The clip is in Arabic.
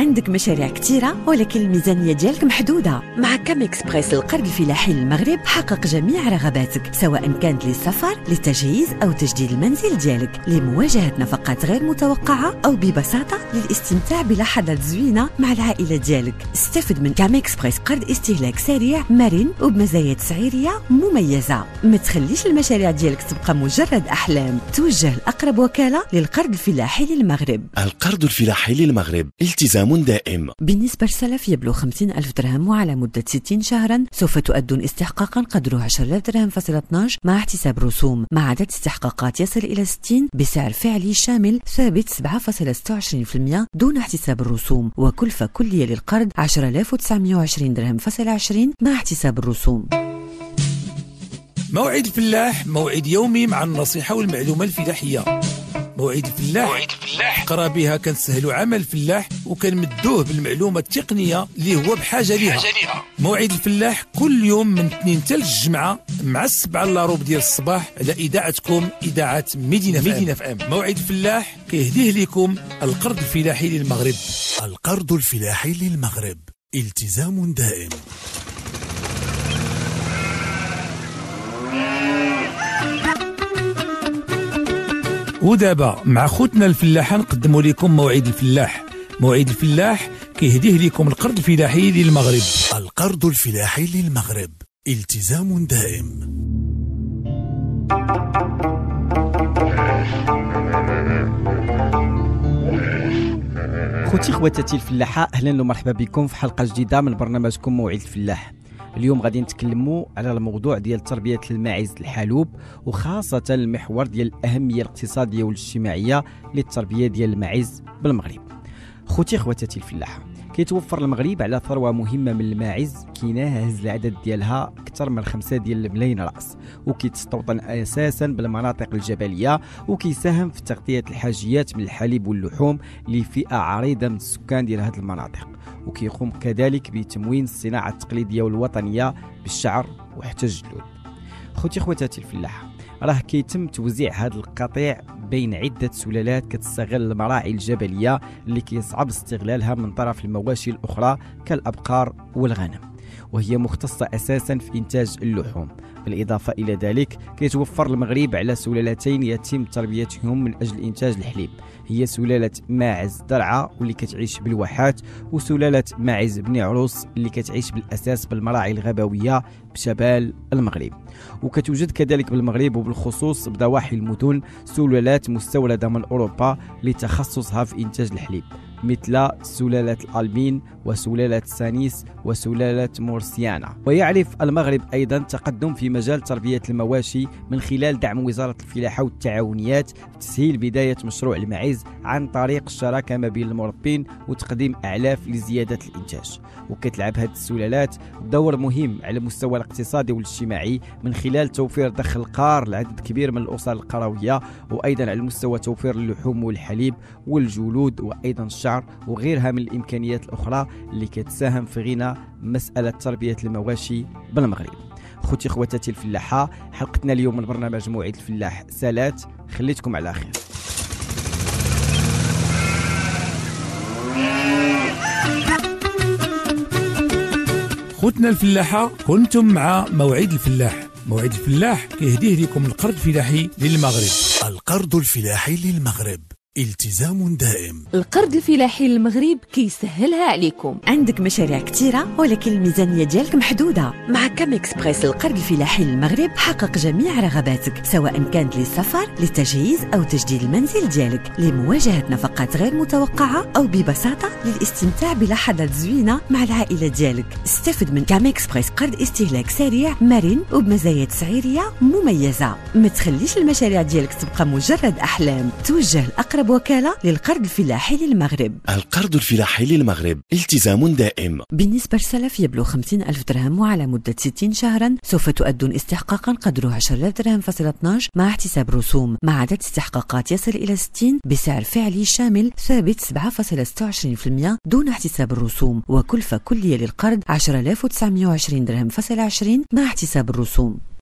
عندك مشاريع كثيرة ولكن الميزانية ديالك محدودة. مع كام إكسبريس القرض الفلاحي للمغرب حقق جميع رغباتك، سواء كانت للسفر، للتجهيز أو تجديد المنزل ديالك، لمواجهة نفقات غير متوقعة أو ببساطة للاستمتاع بلحظات زوينة مع العائلة ديالك. استفد من كام إكسبريس قرض استهلاك سريع مرن وبمزايا تسعيرية مميزة. ما تخليش المشاريع ديالك تبقى مجرد أحلام، توجه لأقرب وكالة للقرض الفلاحي للمغرب. القرض الفلاحي للمغرب التزام دائم. بالنسبة للسلف يبلغ 50,000 درهم وعلى مدة 60 شهرا، سوف تؤدون استحقاقا قدره 10,000 درهم فاصلة 12 مع احتساب رسوم، مع عدد استحقاقات يصل إلى 60 بسعر فعلي شامل ثابت 7.26% دون احتساب الرسوم، وكلفة كلية للقرض 10,920 درهم فاصلة 20 مع احتساب الرسوم. موعد الفلاح، موعد يومي مع النصيحة والمعلومة الفلاحية. موعد الفلاح قرا بها كنسهلوا عمل الفلاح وكنمدوه بالمعلومة التقنية اللي هو بحاجة ليها. موعد الفلاح كل يوم من الاثنين حتى الجمعة مع 7 إلا ربع ديال الصباح على إذاعتكم إذاعة مدينة FM. موعد الفلاح كيهديه لكم القرض الفلاحي للمغرب. القرض الفلاحي للمغرب التزام دائم. ودابا مع خوتنا الفلاحة نقدموا لكم موعد الفلاح. موعد الفلاح كيهديه لكم القرض الفلاحي للمغرب. القرض الفلاحي للمغرب التزام دائم. خوتي خواتاتي الفلاحة، اهلا ومرحبا بكم في حلقة جديدة من برنامجكم موعد الفلاح. اليوم غادي نتكلموا على الموضوع ديال تربية الماعز الحلوب، وخاصة المحور ديال الأهمية الاقتصادية والاجتماعية للتربية ديال الماعز بالمغرب. خوتي خواتاتي الفلاحة، كيتوفر المغرب على ثروة مهمة من الماعز كيناهز العدد ديالها أكثر من 5 ديال الملايين رأس، وكيتستوطن أساسا بالمناطق الجبلية، وكيساهم في تغطية الحاجيات من الحليب واللحوم لفئة عريضة من السكان ديال هذه المناطق، وكيقوم كذلك بتموين الصناعة التقليدية والوطنية بالشعر وحتى الجلود. خوتي خواتاتي الفلاحة، راه كيتم توزيع هذا القطيع بين عدة سلالات كتستغل المراعي الجبلية اللي كيصعب استغلالها من طرف المواشي الأخرى كالأبقار والغنم، وهي مختصة أساسا في إنتاج اللحوم. بالإضافة إلى ذلك كيتوفر المغرب على سلالتين يتم تربيتهم من أجل إنتاج الحليب، هي سلالة ماعز درعا واللي كتعيش بالواحات، وسلالة ماعز بني عروس اللي كتعيش بالأساس بالمراعي الغابوية بشمال المغرب. وكتوجد كذلك بالمغرب وبالخصوص بضواحي المدن سلالات مستوردة من أوروبا لتخصصها في إنتاج الحليب، مثل سلالة الألبين وسلالة سانيس وسلالة مورسيانا. ويعرف المغرب أيضا تقدم في مجال تربية المواشي من خلال دعم وزارة الفلاحة والتعاونيات في تسهيل بداية مشروع الماعز عن طريق الشراكة ما بين المربين وتقديم أعلاف لزيادة الإنتاج. وكتلعب هذه السلالات دور مهم على المستوى الاقتصادي والاجتماعي من خلال توفير دخل قار لعدد كبير من الأسر القروية، وأيضا على مستوى توفير اللحوم والحليب والجلود وأيضا الشعر وغيرها من الإمكانيات الأخرى اللي كتساهم في غنى مسألة تربية المواشي بالمغرب. خوتي خواتاتي الفلاحة، حلقتنا اليوم من برنامج موعد الفلاح سالات، خليتكم على خير. خوتنا الفلاحة، كنتم مع موعد الفلاح. موعد الفلاح كيهديه لكم القرض الفلاحي للمغرب. القرض الفلاحي للمغرب التزام دائم. القرض الفلاحي للمغرب كيسهلها عليكم. عندك مشاريع كثيرة ولكن الميزانية ديالك محدودة. مع كام إكسبريس القرض الفلاحي للمغرب حقق جميع رغباتك، سواء كانت للسفر، للتجهيز أو تجديد المنزل ديالك، لمواجهة نفقات غير متوقعة أو ببساطة للاستمتاع بلحظات زوينة مع العائلة ديالك. استفد من كام إكسبريس قرض استهلاك سريع مرن وبمزايا تسعيرية مميزة. ما تخليش المشاريع ديالك تبقى مجرد أحلام، توجه لأقرب وكالة للقرض الفلاحي للمغرب. القرض الفلاحي للمغرب التزام دائم. بالنسبة للسلف يبلغ 50,000 درهم وعلى مدة 60 شهرا، سوف تؤدون استحقاقا قدره 10,000 درهم فاصلة 12 مع احتساب رسوم، مع عدد استحقاقات يصل إلى 60 بسعر فعلي شامل ثابت 7.26% دون احتساب الرسوم، وكلفة كلية للقرض 10,920 درهم فاصلة 20 مع احتساب الرسوم.